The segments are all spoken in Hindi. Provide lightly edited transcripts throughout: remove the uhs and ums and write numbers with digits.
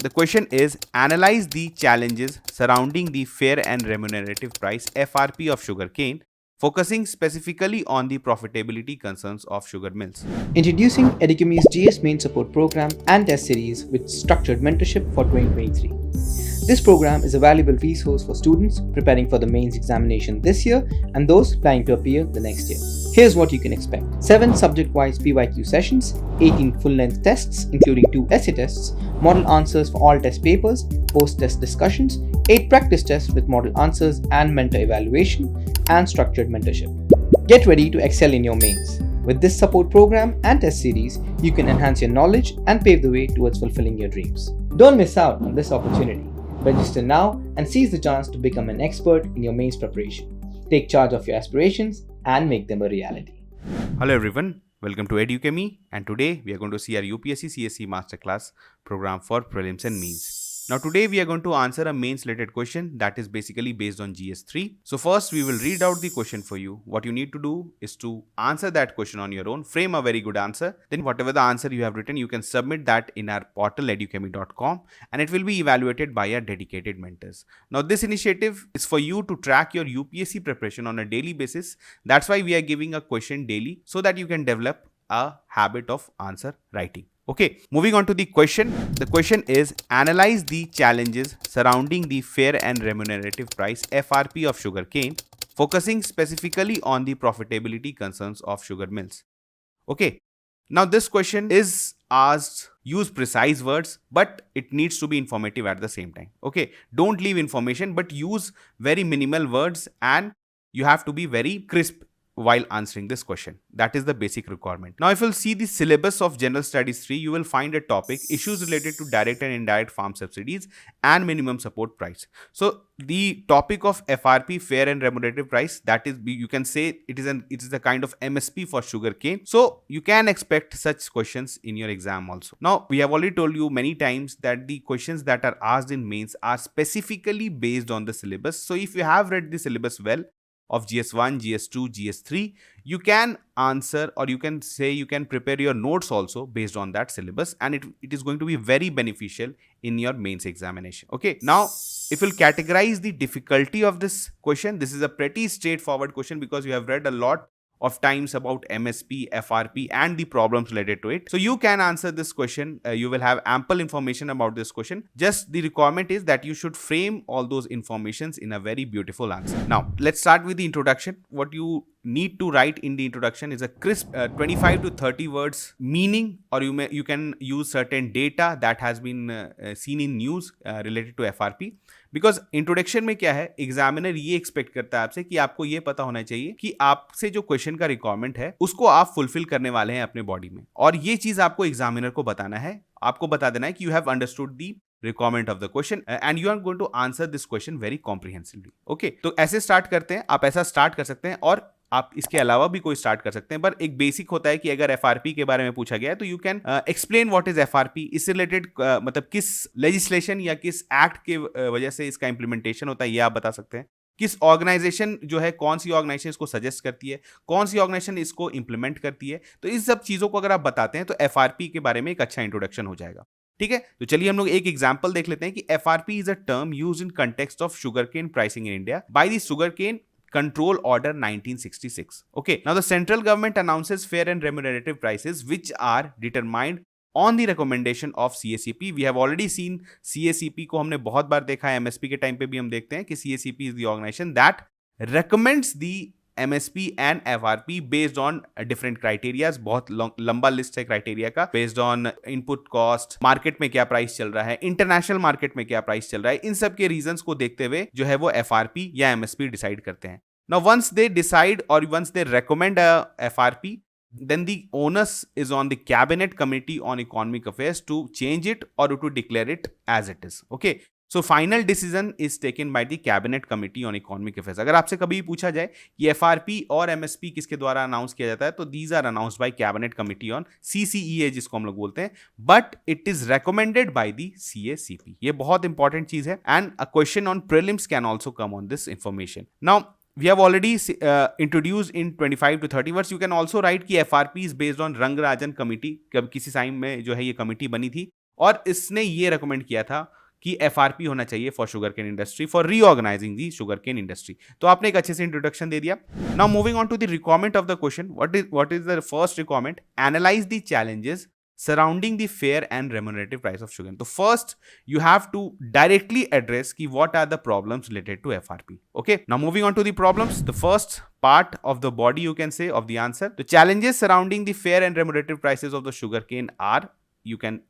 the question is analyze the challenges surrounding the fair and remunerative price FRP of sugarcane, focusing specifically on the profitability concerns of sugar mills. Introducing Educami's GS Main Support Program and Test Series with structured mentorship for 2023. This program is a valuable resource for students preparing for the mains examination this year and those planning to appear the next year. Here's what you can expect: 7 subject-wise PYQ sessions, 18 full-length tests including 2 essay tests, model answers for all test papers, post-test discussions, 8 practice tests with model answers and mentor evaluation, and structured mentorship. Get ready to excel in your mains. With this support program and test series, you can enhance your knowledge and pave the way towards fulfilling your dreams. Don't miss out on this opportunity. Register now and seize the chance to become an expert in your mains preparation. Take charge of your aspirations and make them a reality. Hello everyone, welcome to Educami, and today we are going to see our UPSC CSE Masterclass program for prelims and mains. Now today we are going to answer a mains related question that is basically based on GS3. So first we will read out the question for you. What you need to do is to answer that question on your own, frame a very good answer. Then whatever the answer you have written, you can submit that in our portal educami.com and it will be evaluated by our dedicated mentors. Now this initiative is for you to track your UPSC preparation on a daily basis. That's why we are giving a question daily so that you can develop a habit of answer writing. Okay, moving on to the question. The question is analyze the challenges surrounding the fair and remunerative price FRP of sugarcane, focusing specifically on the profitability concerns of sugar mills. Okay, now this question is asked, use precise words, but it needs to be informative at the same time. Okay, don't leave information, but use very minimal words and you have to be very crisp while answering this question. That is the basic requirement. Now, if you'll see the syllabus of General Studies 3, you will find a topic, issues related to direct and indirect farm subsidies and minimum support price. So, the topic of FRP, fair and remunerative price, that is, you can say it is a kind of MSP for sugarcane. So, you can expect such questions in your exam also. Now, we have already told you many times that the questions that are asked in mains are specifically based on the syllabus. So, if you have read the syllabus well, of GS1, GS2, GS3, you can answer, or you can say you can prepare your notes also based on that syllabus, and it is going to be very beneficial in your mains examination. Okay, now if you'll categorize the difficulty of this question, this is a pretty straightforward question because you have read a lot of times about MSP, FRP and the problems related to it. So you can answer this question. You will have ample information about this question. Just the requirement is that you should frame all those informations in a very beautiful answer. Now let's start with the introduction. What you need to write in the introduction is a crisp 25 to 30 words meaning, or you can use certain data that has been seen in news related to FRP. Because introduction में क्या है, एग्जामिनर ये एक्सपेक्ट करता है आपसे कि आपको ये पता होना चाहिए कि आपसे जो क्वेश्चन का रिक्वायरमेंट है उसको आप फुलफिल करने वाले हैं अपने बॉडी में, और ये चीज आपको एग्जामिनर को बताना है, आपको बता देना है कि you have understood the requirement of the question and you are going to answer this question very comprehensively. Okay, तो ऐसे स्टार्ट करते हैं, आप ऐसा स्टार्ट कर सकते हैं और आप इसके अलावा भी कोई स्टार्ट कर सकते हैं. पर एक बेसिक होता है कि अगर एफआरपी के बारे में पूछा गया है तो you can explain what is FRP, इससे रिलेटेड मतलब किस लेजिस्लेशन या किस एक्ट के वजह से इसका इंप्लीमेंटेशन होता है ये आप बता सकते हैं. किस ऑर्गेनाइजेशन जो है, कौन सी ऑर्गेनाइजेशन इसको सजेस्ट करती है, कौन सी ऑर्गेनाइजेशन इसको इंप्लीमेंट करती है. तो इस सब चीजों को अगर आप बताते हैं तो एफआरपी के बारे में एक अच्छा इंट्रोडक्शन हो जाएगा. ठीक है, तो चलिए हम लोग एक एग्जांपल देख लेते हैं कि FRP is a term used in context of sugarcane pricing in India by the sugarcane Control Order 1966. Okay, now the central government announces fair and remunerative prices which are determined on the recommendation of CACP. We have already seen CACP को हमने बहुत बार देखा है, MSP के टाइम पे भी हम देखते हैं कि CACP is the organization that recommends the MSP and FRP based on different criterias. बहुत लंबा लिस्ट है क्राइटेरिया का, based on input cost, market में क्या प्राइस चल रहा है, इंटरनेशनल मार्केट में क्या प्राइस चल रहा है, इन सब के रीजंस को देखते हुए जो है वो FRP या MSP डिसाइड करते हैं. Now once they decide or once they recommend a FRP, then the onus is on the cabinet committee on economic affairs to change it or to declare it as it is. Okay, so final decision is taken by the cabinet committee on economic affairs. अगर आपसे कभी पूछा जाए कि FRP और MSP किसके द्वारा अनाउंस किया जाता है तो these are announced by cabinet committee on CCEA जिसको हम लोग बोलते हैं, but it is recommended by the CACP. ये बहुत इंपॉर्टेंट चीज है and a question on prelims can also come on this information. Now we have already introduced in 25 to 30 words. You can also write कि FRP is based on Rangarajan committee, किसी टाइम में जो है ये कमिटी बनी थी और इसने ये रेकमेंड किया था कि FRP होना चाहिए for sugar cane industry, for reorganising the sugar cane industry. तो आपने एक अच्छे से इंट्रोडक्शन दे दिया। Now moving on to the requirement of the question, what is the first requirement? Analyse the challenges surrounding the fair and remunerative price of sugar. So first you have to directly address ki what are the problems related to FRP. Okay, now moving on to the problems, the first part of the body you can say of the answer, the challenges surrounding the fair and remunerative prices of the sugar cane are, you can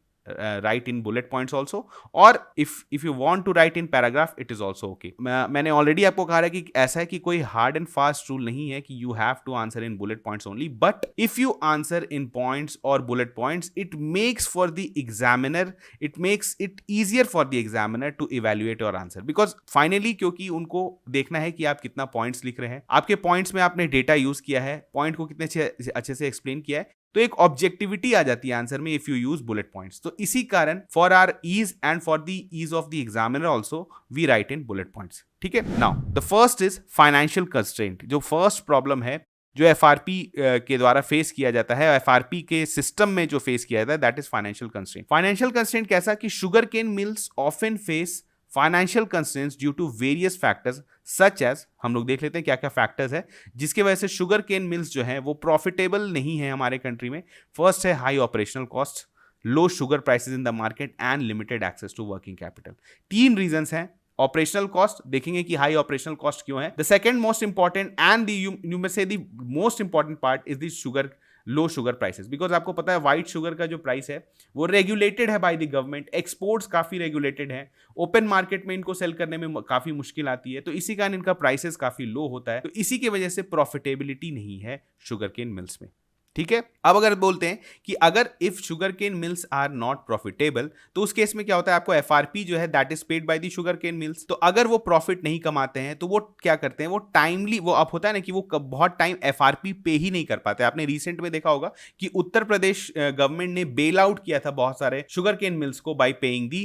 write in bullet points also, or if you want to write in paragraph it is also okay. मैंने ऑलरेडी आपको कहा है कि ऐसा है कि कोई हार्ड एंड फास्ट रूल नहीं है कि you have to answer in bullet points only, but if you answer in points और bullet points it makes for the examiner, it makes it easier for the examiner to evaluate your answer, because finally क्योंकि उनको देखना है कि आप कितना पॉइंट्स लिख रहे हैं, आपके पॉइंट्स में आपने डेटा यूज किया है, पॉइंट को कितने अच्छे से एक्सप्लेन किया है, तो एक ऑब्जेक्टिविटी आ जाती है आंसर में if you use bullet points. तो इसी कारण for our ease and for the ease of the examiner also we write in bullet points. ठीक है, now the first is financial constraint. जो फर्स्ट प्रॉब्लम है जो FRP के द्वारा फेस किया जाता है, FRP के सिस्टम में जो फेस किया जाता है, that is financial constraint. Financial constraint कैसा कि sugar cane mills often face financial constraints due to various factors such as, हम लोग देख लेते हैं क्या क्या फैक्टर्स है जिसकी वजह से शुगर केन मिल्स जो है वो प्रॉफिटेबल नहीं है हमारे कंट्री में। फर्स्ट है high operational cost, low sugar prices in the market and limited access to working capital. तीन रीजंस हैं। ऑपरेशनल कॉस्ट देखेंगे कि हाई ऑपरेशनल कॉस्ट क्यों है। The second most important and you may say the most important part is the sugar low sugar prices, because आपको पता है व्हाइट शुगर का जो प्राइस है वो रेगुलेटेड है बाय द गवर्नमेंट, एक्सपोर्ट्स काफी रेगुलेटेड है, ओपन मार्केट में इनको सेल करने में काफी मुश्किल आती है, तो इसी कारण इनका प्राइसेस काफी लो होता है, तो इसी की वजह से प्रॉफिटेबिलिटी नहीं है शुगर केन मिल्स में। ठीक है, अब अगर बोलते हैं कि अगर if sugar cane mills are not profitable, तो उस केस में क्या होता है, आपको FRP जो है that is paid by the sugar cane mills. तो अगर वो प्रॉफिट नहीं कमाते हैं तो वो क्या करते हैं, वो टाइमली, वो अब होता है ना कि वो बहुत टाइम FRP पे ही नहीं कर पाते। आपने रिसेंट में देखा होगा कि उत्तर प्रदेश गवर्नमेंट ने बेल आउट किया था बहुत सारे शुगर केन मिल्स को by paying the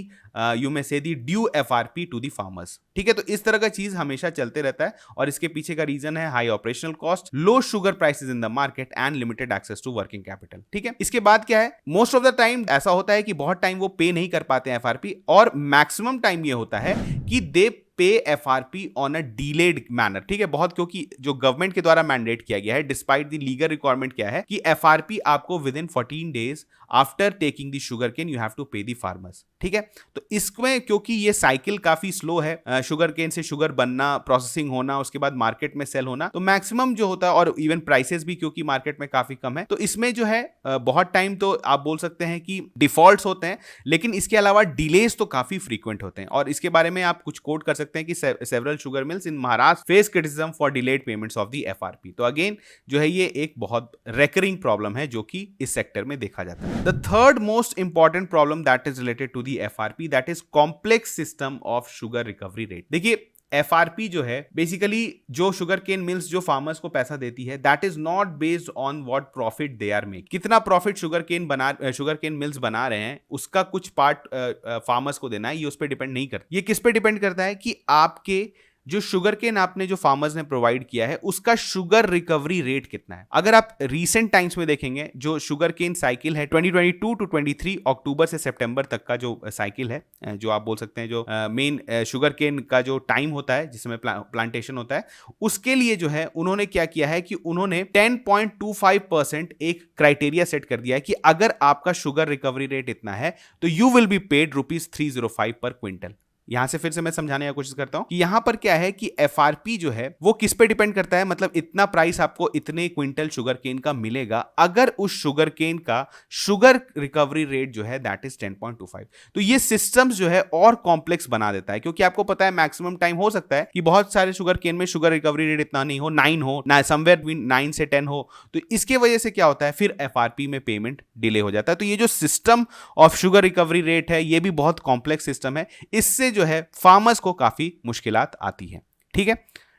you may say the due FRP to the farmers. ठीक है, तो इस तरह का चीज हमेशा चलते रहता है और इसके पीछे का रीजन है high operational cost, low sugar prices in the market and limited access to working capital. ठीक है, इसके बाद क्या है, मोस्ट ऑफ द टाइम ऐसा होता है कि बहुत टाइम वो पे नहीं कर पाते हैं FRP, और मैक्सिमम टाइम ये होता है कि दे पे FRP on a delayed manner. ठीक है, बहुत, क्योंकि जो गवर्नमेंट के द्वारा मैंडेट किया गया है डिस्पाइट द लीगल रिक्वायरमेंट क्या है कि FRP आपको within 14 days after taking the sugar cane you have to pay the farmers. ठीक है, तो इसमें क्योंकि ये साइकिल काफी स्लो है, शुगर केन से शुगर बनना, प्रोसेसिंग होना, उसके बाद मार्केट में सेल होना, तो मैक्सिमम जो होता है, और इवन प्राइसेस भी क्योंकि मार्केट में काफी कम है, तो इसमें जो है बहुत टाइम तो आप बोल सकते हैं कि डिफॉल्ट्स होते हैं, लेकिन इसके अलावा डिलेज तो काफी फ्रीक्वेंट होते हैं। और इसके बारे में आप कुछ कोट कर सकते हैं कि several sugar mills in Maharashtra face criticism for delayed payments of the FRP। तो अगेन जो है ये एक बहुत रेकरिंग प्रॉब्लम है जो कि इस सेक्टर में देखा जाता है। The third most important problem that is related to the FRP, that is complex system of sugar recovery rate. देखिए FRP जो है बेसिकली जो शुगर केन मिल्स जो फार्मर्स को पैसा देती है, that is not based on what profit they are make. कितना प्रॉफिट शुगर केन मिल्स बना रहे हैं उसका कुछ पार्ट फार्मर्स को देना है, ये उस पर डिपेंड नहीं करता। ये किस पे डिपेंड करता है कि आपके जो शुगर केन आपने जो फार्मर्स ने प्रोवाइड किया है उसका शुगर रिकवरी रेट कितना है। अगर आप रीसेंट टाइम्स में देखेंगे जो शुगर केन साइकिल है 2022 टू 23 अक्टूबर से सितंबर तक का जो साइकिल है, जो आप बोल सकते हैं जो मेन शुगर केन का जो टाइम होता है जिसमें प्लांटेशन होता है, उसके लिए जो है उन्होंने क्या किया है कि उन्होंने 10.25% एक क्राइटेरिया सेट कर दिया है कि अगर आपका शुगर रिकवरी रेट इतना है तो यू विल बी पेड ₹305 पर क्विंटल। यहां से फिर से मैं समझाने की कोशिश करता हूं कि यहां पर क्या है कि FRP जो है वो किस पे डिपेंड करता है, मतलब इतना प्राइस आपको इतने क्विंटल शुगर केन का मिलेगा अगर उस शुगर केन का शुगर रिकवरी रेट जो है दैट इज 10.25। तो ये सिस्टम्स जो है और कॉम्प्लेक्स बना देता है, क्योंकि आपको पता है मैक्सिमम टाइम हो सकता है कि बहुत सारे शुगर केन में शुगर रिकवरी रेट इतना नहीं हो, 9 हो ना, समवेयर बिटवीन 9 से 10 हो, तो इसके वजह से क्या होता है फिर FRP में पेमेंट डिले हो जाता है। तो ये जो system of sugar recovery rate है ये भी बहुत कॉम्प्लेक्स सिस्टम है, इससे जो है फार्मर्स को काफी मुश्किलात आती है। ठीक है,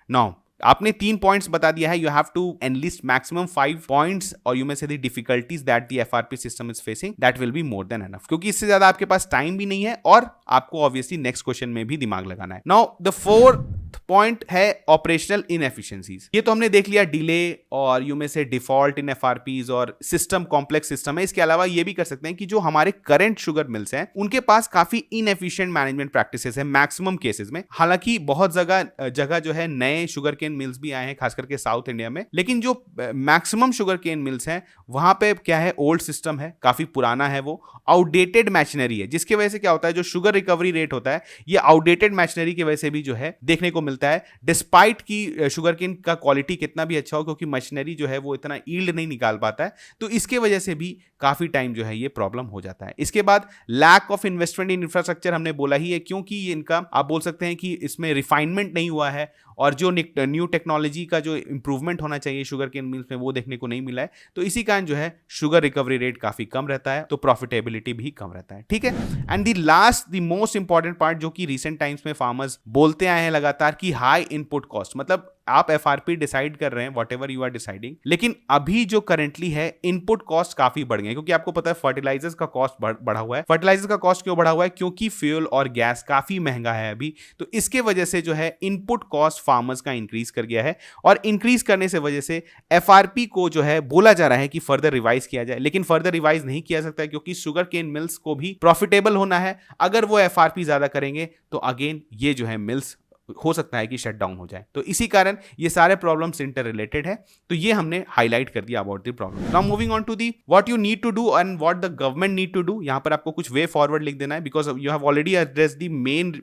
नाउ आपने 3 पॉइंट्स बता दिया है, you have to enlist maximum 5 points और you may say the difficulties that the FRP system is facing, that will be more than enough, क्योंकि इससे ज्यादा आपके पास टाइम भी नहीं है और आपको ऑब्वियसली नेक्स्ट क्वेश्चन में भी दिमाग लगाना है। नाउ द फोर्थ पॉइंट है ऑपरेशनल इनएफिशिएंसीज। ये तो हमने देख लिया डिले और यू में से डिफॉल्ट इन एफआरपीज और सिस्टम कॉम्प्लेक्स सिस्टम है। इसके अलावा ये भी कर सकते हैं कि जो हमारे करंट शुगर मिल्स हैं उनके पास काफी इनएफिशिएंट मैनेजमेंट प्रैक्टिसेस है मैक्सिमम केसेस में। हालांकि बहुत जगह जो है नए शुगर केन मिल्स भी आए हैं खास करके साउथ इंडिया में, लेकिन जो मैक्सिमम शुगर केन मिल्स हैं वहां पे क्या है, ओल्ड सिस्टम है, काफी पुराना है, वो आउटडेटेड मशीनरी है, जिसकी वजह से क्या होता है जो शुगर रिकवरी रेट होता है ये आउटडेटेड मशीनरी की वजह से भी जो है देखने को मिलता है, डिस्पाइट की शुगर केन का क्वालिटी कितना भी अच्छा हो, क्योंकि मशीनरी जो है वो इतना ईल्ड नहीं निकाल पाता है। तो इसके वजह से भी काफी टाइम जो है ये प्रॉब्लम हो जाता है। इसके बाद lack of investment in infrastructure हमने बोला ही है, क्योंकि ये इनका आप बोल सकते हैं कि इसमें रिफाइनमेंट नहीं हुआ है और जो न्यू टेक्नोलॉजी का जो इंप्रूवमेंट होना चाहिए शुगर केन मिल्स में वो देखने को नहीं मिला है। तो इसी कारण जो है शुगर रिकवरी रेट काफी कम रहता है, तो प्रॉफिटेबिलिटी भी कम रहता है। ठीक है, and the most important part जो कि रिसेंट टाइम्स में फार्मर्स बोलते आए हैं लगातार कि हाई इनपुट कॉस्ट, मतलब आप एफआरपी डिसाइड कर रहे हैं whatever you are deciding, लेकिन अभी जो करंटली है इनपुट कॉस्ट काफी बढ़ गए, क्योंकि आपको पता है फर्टिलाइजर्स का कॉस्ट बढ़ा हुआ है। फर्टिलाइजर्स का कॉस्ट क्यों बढ़ा हुआ है? क्योंकि फ्यूल और गैस काफी महंगा है अभी, तो इसके वजह से जो है इनपुट कॉस्ट फार्मर्स का इंक्रीज कर गया है, और इंक्रीज करने से वजह से एफआरपी को जो है बोला जा रहा है कि फर्दर रिवाइज किया जाए, लेकिन फर्दर रिवाइज नहीं किया सकता है क्योंकि शुगर केन मिल्स को भी प्रॉफिटेबल होना है। अगर वो एफआरपी ज्यादा करेंगे तो अगेन ये जो है मिल्स हो सकता है कि शट डाउन हो जाए। तो इसी कारण ये सारे प्रॉब्लम्स इंटर रिलेटेड है, तो ये हमने हाईलाइट कर दिया about the problem. Now moving on to the what you need to do and what the government need to do. यहां पर आपको कुछ वे फॉरवर्ड लिख देना है, because you have already addressed the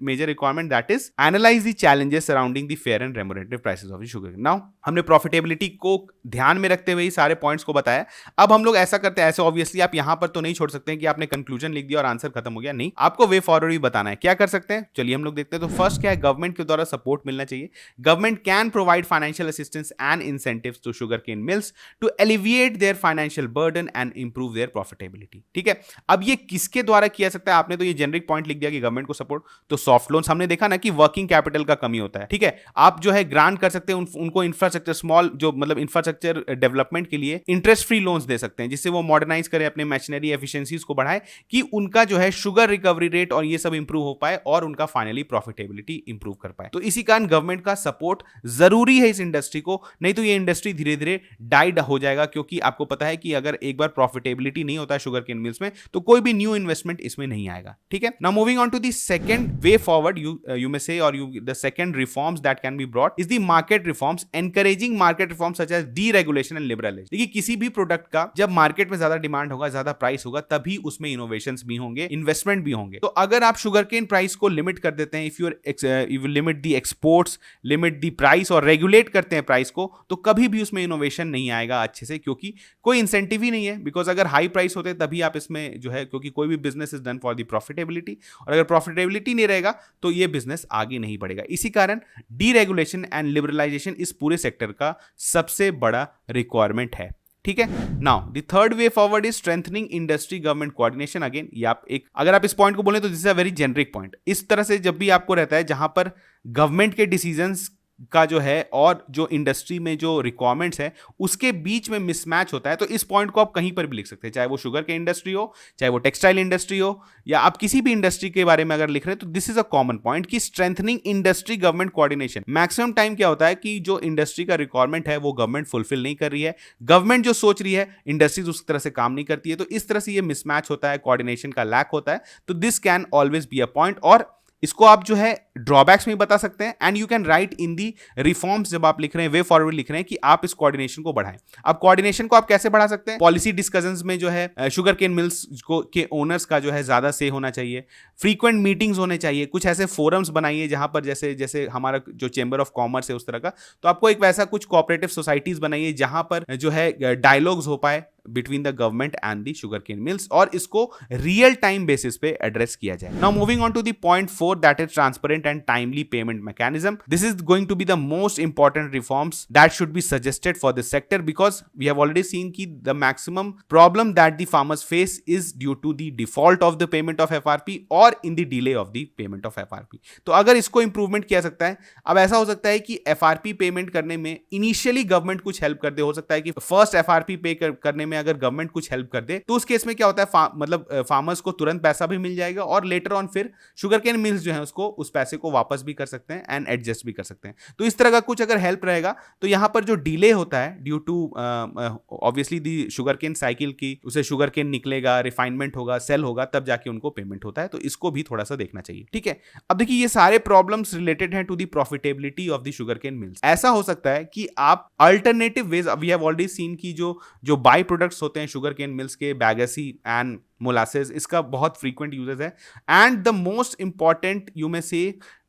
major requirement, that is analyse the challenges surrounding the fair and remunerative prices of the sugar. Now हमने प्रॉफिटेबिलिटी को ध्यान में रखते हुए सारे पॉइंट्स को बताया। अब हम लोग ऐसा करते हैं, ऐसे ऑब्वियसली आप यहां पर तो नहीं छोड़ सकते हैं कि आपने कंक्लूजन लिख दिया और आंसर खत्म हो गया, नहीं, आपको वे फॉरवर्ड भी बताना है। क्या कर सकते हैं, चलिए हम लोग देखते हैं। तो फर्स्ट क्या है, गवर्नमेंट के द्वारा सपोर्ट मिलना चाहिए। Government can provide financial assistance and incentives to sugarcane mills to alleviate their financial burden and improve their profitability। ठीक है, अब ये किसके द्वारा किया सकता है? आपने तो ये जेनरिक पॉइंट लिख दिया कि गवर्नमेंट को सपोर्ट, तो सॉफ्ट लोन्स हमने देखा ना कि वर्किंग कैपिटल का कमी होता है। ठीक है, आप जो है ग्रांट कर सकते हैं उनको इंफ्रास्ट्रक्चर, स्मॉल जो मतलब इंफ्रास्ट्रक्चर डेवलपमेंट के लिए इंटरेस्ट फ्री लोन्स दे सकते हैं, जिससे वो मॉडर्नाइज करें अपने मशीनरी एफिशिएंसीज को बढ़ाए कि उनका जो है शुगर रिकवरी रेट और ये सब इंप्रूव हो पाए और उनका फाइनली प्रॉफिटेबिलिटी इंप्रूव कर पाए। तो इसी कारण गवर्नमेंट का सपोर्ट जरूरी है इस इंडस्ट्री को, नहीं तो ये इंडस्ट्री धीरे धीरे डाइड हो जाएगा, क्योंकि आपको पता है कि अगर एक बार प्रॉफिटेबिलिटी नहीं होता है शुगर केन मिल्स में तो कोई भी न्यू इन्वेस्टमेंट इसमें नहीं आएगा। ठीक है, now moving on to the second way forward, you may say और the second reforms that can be brought is the market reforms, encouraging market reforms such as deregulation and liberalisation. देखिए, किसी भी प्रोडक्ट का जब मार्केट में ज्यादा डिमांड होगा, ज्यादा प्राइस होगा, तभी उसमें इनोवेशंस भी होंगे, इन्वेस्टमेंट भी होंगे। तो अगर आप शुगर केन प्राइस को लिमिट कर देते हैं, if you limit the exports, limit the price और रेगुलेट करते हैं प्राइस को, तो कभी भी उसमें इनोवेशन नहीं आएगा अच्छे से, क्योंकि कोई इंसेंटिव ही नहीं है। बिकॉज अगर हाई प्राइस होते तभी आप इसमें जो है, क्योंकि कोई भी business is done for the profitability, और अगर प्रॉफिटेबिलिटी नहीं रहेगा तो ये बिजनेस आगे नहीं बढ़ेगा। इसी कारण डीरेगुलेशन एंड लिबरलाइजेशन इस पूरे सेक्टर का सबसे बड़ा रिक्वायरमेंट है। ठीक है, now the third way forward is strengthening industry government coordination. Again ये आप एक, अगर आप इस पॉइंट को बोले तो this is a very generic point. इस तरह से जब भी आपको रहता है जहां पर गवर्नमेंट के डिसीजंस का जो है और जो इंडस्ट्री में जो रिक्वायरमेंट्स है उसके बीच में मिसमैच होता है, तो इस पॉइंट को आप कहीं पर भी लिख सकते हैं, चाहे वो शुगर के इंडस्ट्री हो, चाहे वो टेक्सटाइल इंडस्ट्री हो, या आप किसी भी इंडस्ट्री के बारे में अगर लिख रहे हैं, तो this is a common point कि strengthening industry government coordination. Maximum time क्या होता है कि जो इंडस्ट्री का रिक्वायरमेंट है वो गवर्नमेंट फुलफिल नहीं कर रही है, गवर्नमेंट जो सोच रही है इंडस्ट्रीज उस तरह से काम नहीं करती है, तो इस तरह से ये मिसमैच होता है, कोऑर्डिनेशन का लैक होता है। तो this can always be a point, और इसको आप जो है ड्रॉबैक्स में बता सकते हैं, and you can write in the reforms. जब आप लिख रहे हैं, वे फॉरवर्ड लिख रहे हैं कि आप इस कोऑर्डिनेशन को बढ़ाएं। अब कोऑर्डिनेशन को आप कैसे बढ़ा सकते हैं? पॉलिसी डिस्कशंस में जो है शुगर केन मिल्स को के ओनर्स का जो है ज्यादा से होना चाहिए, फ्रीक्वेंट मीटिंग्स होने चाहिए, कुछ ऐसे फोरम्स बनाइए जहां पर जैसे जैसे हमारा जो चेंबर ऑफ कॉमर्स है उस तरह का, तो आपको एक वैसा कुछ कोऑपरेटिव सोसाइटीज बनाइए जहां पर जो है डायलॉग्स हो पाए between the government and the sugar cane mills, और इसको रियल टाइम बेसिस पे एड्रेस किया जाए। Now moving on to the point 4, that is transparent and timely payment mechanism. This is going to be the most important reforms that should be suggested for this sector, because we have already seen कि the maximum problem that the farmers face is due to the default of the payment of FRP और in the delay of the payment of FRP. तो अगर इसको इंप्रूवमेंट किया सकता है, अब ऐसा हो सकता है कि एफआरपी पेमेंट करने में इनिशियली गवर्नमेंट कुछ हेल्प कर दे, हो सकता है कि फर्स्ट एफआरपी पे करने में अगर गवर्नमेंट कुछ हेल्प कर दे, तो उस केस में क्या होता है, मतलब फार्मर्स को तुरंत पैसा भी मिल जाएगा, और लेटर ऑन फिर शुगर केन मिल्स जो है उसको उस पैसे पैसे को वापस भी कर सकते हैं एंड एडजस्ट भी कर सकते हैं। तो इस तरह का कुछ अगर हेल्प रहेगा तो यहाँ पर जो डिले होता है due to obviously the sugar cane cycle की, उसे शुगर केन निकलेगा, रिफाइनमेंट होगा, सेल होगा, तब जाके उनको पेमेंट होता है। तो इसको भी थोड़ा सा देखना चाहिए, ठीक है। अब देखिए ये सारे प्रॉब्लम्स रिलेटेड हैं to the profitability of the sugar cane mills. ऐसा हो सकता है कि आप alternative ways, we have already seen की जो बाई प्रोडक्ट्स होते हैं शुगर केन मिल्स के, बैगेसी एंड मोलासेस, इसका बहुत फ्रीक्वेंट यूजेस है। And the most important you may से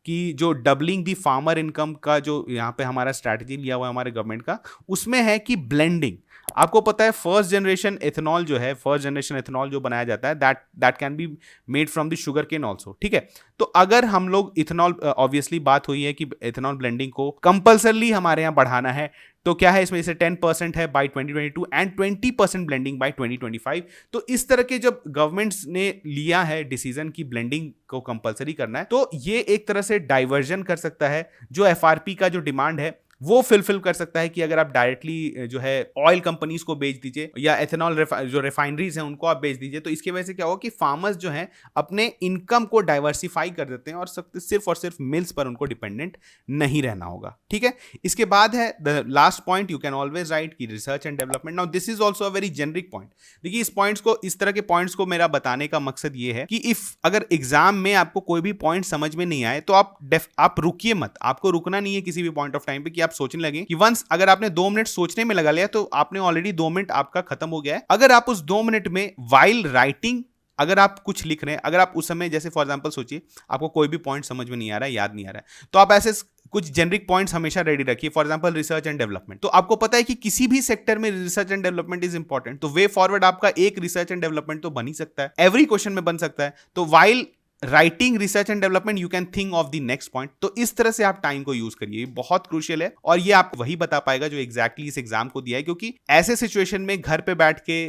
कि जो डबलिंग दी फार्मर इनकम का जो यहाँ पे हमारा स्ट्रैटेजी लिया हुआ है हमारे गवर्नमेंट का, उसमें है कि ब्लेंडिंग। आपको पता है फर्स्ट जनरेशन एथेनॉल जो है, फर्स्ट जनरेशन एथेनॉल जो बनाया जाता है, that can be made from the sugar cane also, ठीक है। तो अगर हम लोग इथेनॉल, ऑब्वियसली बात हुई है कि इथेनॉल ब्लेंडिंग को कंपल्सरली हमारे यहाँ बढ़ाना है, तो क्या है इसमें से 10% है बाय 2022 एंड 20% ब्लेंडिंग बाय 2025। तो इस तरह के जब गवर्नमेंट्स ने लिया है डिसीजन की ब्लेंडिंग को कंपलसरी करना है, तो ये एक तरह से डाइवर्जन कर सकता है जो एफआरपी का जो डिमांड है वो फिल कर सकता है कि अगर आप डायरेक्टली जो है ऑयल कंपनीज को बेच दीजिए या एथेनॉल जो रिफाइनरीज हैं उनको आप बेच दीजिए, तो इसकी वजह से क्या होगा कि फार्मर्स जो हैं अपने इनकम को डाइवर्सिफाई कर देते हैं और सिर्फ मिल्स पर उनको डिपेंडेंट नहीं रहना होगा, ठीक है। इसके बाद है the last point, you can always write की research and development. Now this is also a very generic point. देखिए इस पॉइंट्स को, इस तरह के पॉइंट्स को मेरा बताने का मकसद ये है कि इफ अगर एग्जाम में आपको कोई भी पॉइंट समझ में नहीं आए तो आप रुकिए मत, आपको रुकना नहीं है किसी भी पॉइंट ऑफ टाइम पे कि आप सोचने लगे कि वंस अगर आपने 2 मिनट सोचने में लगा लिया तो आपने ऑलरेडी 2 मिनट आपका खत्म हो गया है। अगर आप उस 2 मिनट में वाइल राइटिंग अगर आप कुछ लिख रहे हैं, अगर आप उस समय जैसे फॉर एग्जांपल सोचिए आपको कोई भी पॉइंट समझ में नहीं आ रहा है, याद नहीं आ रहा है, तो आप ऐसे कुछ जेनरिक पॉइंट्स हमेशा रेडी रखिए। For example research and development, तो आपको पता है कि किसी भी सेक्टर में research and development is important, तो वे फॉरवर्ड आपका एक रिसर्च एंड डेवलपमेंट तो बन ही सकता है, एवरी क्वेश्चन में बन सकता है। तो while writing research and development you can think of the next point. तो इस तरह से आप टाइम को यूज करिए, ये बहुत क्रूशियल है और ये आपको वही बता पाएगा जो एग्जैक्टली इस एग्जाम को दिया है, क्योंकि ऐसे सिचुएशन में घर पे बैठ के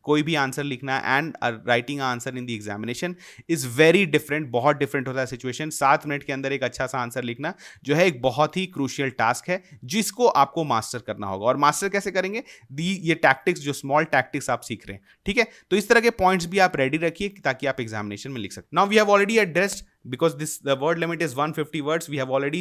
कोई भी आंसर लिखना and writing answer in the examination is very different, बहुत डिफरेंट होता है सिचुएशन। 7 मिनट के अंदर एक अच्छा सा आंसर लिखना जो है एक बहुत ही क्रूशियल टास्क है जिसको आपको मास्टर करना होगा। और मास्टर कैसे करेंगे? ये टैक्टिक्स, जो स्मॉल टैक्टिक्स आप सीख रहे हैं, ठीक है। तो इस तरह के पॉइंट्स भी आप रेडी रखिए ताकि आप एग्जामिनेशन में लिख सकते। Now we have already addressed, because the word limit is 150 words, we have already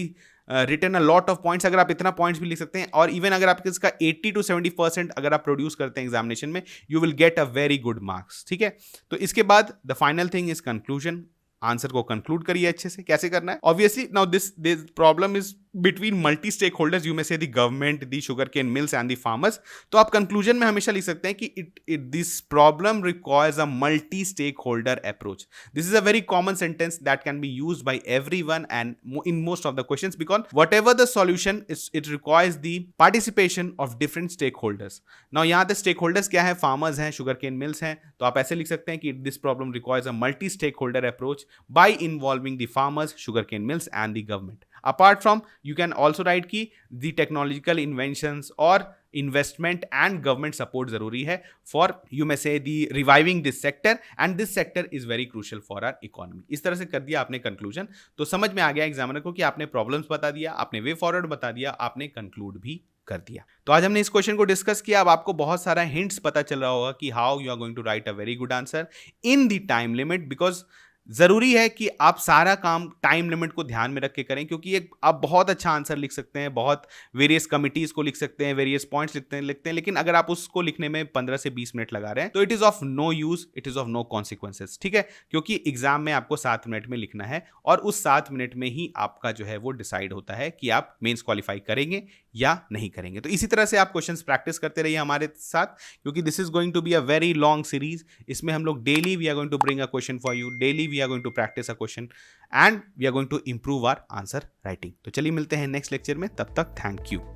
written a lot of points। अगर आप इतना पॉइंट्स भी लिख सकते हैं और इवन अगर आप इसका 80 to 70% अगर आप प्रोड्यूस करते हैं एग्जामिनेशन में, you will get a very good marks, ठीक है। तो इसके बाद the final thing is conclusion. Answer को कंक्लूड करिए अच्छे से। कैसे करना है? Obviously now this problem is between multi stakeholders, you may say the government, the sugar cane mills and the farmers. तो आप कंक्लूजन में हमेशा लिख सकते हैं कि this problem requires a multi stakeholder approach. This is a very common sentence that can be used by everyone and in most of the questions, because whatever the solution it requires the participation of different stakeholders. Now यहाँ द स्टेक होल्डर्स क्या है? फार्मर्स हैं, शुगर केन मिल्स हैं। तो आप ऐसे लिख सकते हैं कि this problem requires a multi stakeholder approach by involving the farmers, sugarcane mills and the government. Apart from, you can also write कि the technological inventions और investment and government support जरूरी है for, you may say, the reviving this sector, and this sector is very crucial for our economy। इस तरह से कर दिया आपने कंक्लूजन, तो समझ में आ गया एग्जामिनर को कि आपने प्रॉब्लम्स बता दिया, आपने वे फॉरवर्ड बता दिया, आपने कंक्लूड भी कर दिया। तो आज हमने इस क्वेश्चन को डिस्कस किया। अब आपको बहुत सारा हिंट्स पता चल रहा होगा कि how you are going to write a very good answer in the time limit, because जरूरी है कि आप सारा काम टाइम लिमिट को ध्यान में रख के करें, क्योंकि एक आप बहुत अच्छा आंसर लिख सकते हैं, बहुत वेरियस कमिटीज को लिख सकते हैं, वेरियस पॉइंट्स लिखते हैं, लेकिन अगर आप उसको लिखने में 15 से 20 मिनट लगा रहे हैं तो it is of no use, it is of no consequences, ठीक है। क्योंकि एग्जाम में आपको 7 मिनट में लिखना है और उस 7 मिनट में ही आपका जो है वो डिसाइड होता है कि आप मेंस क्वालिफाई करेंगे या नहीं करेंगे। तो इसी तरह से आप क्वेश्चंस प्रैक्टिस करते रहिए हमारे साथ, क्योंकि this is going to be a very long series. इसमें हम लोग daily we are going to bring a question for you, daily we are going to practise question and we are going to improve our answer writing. तो चलिए मिलते हैं नेक्स्ट लेक्चर में, तब तक थैंक यू।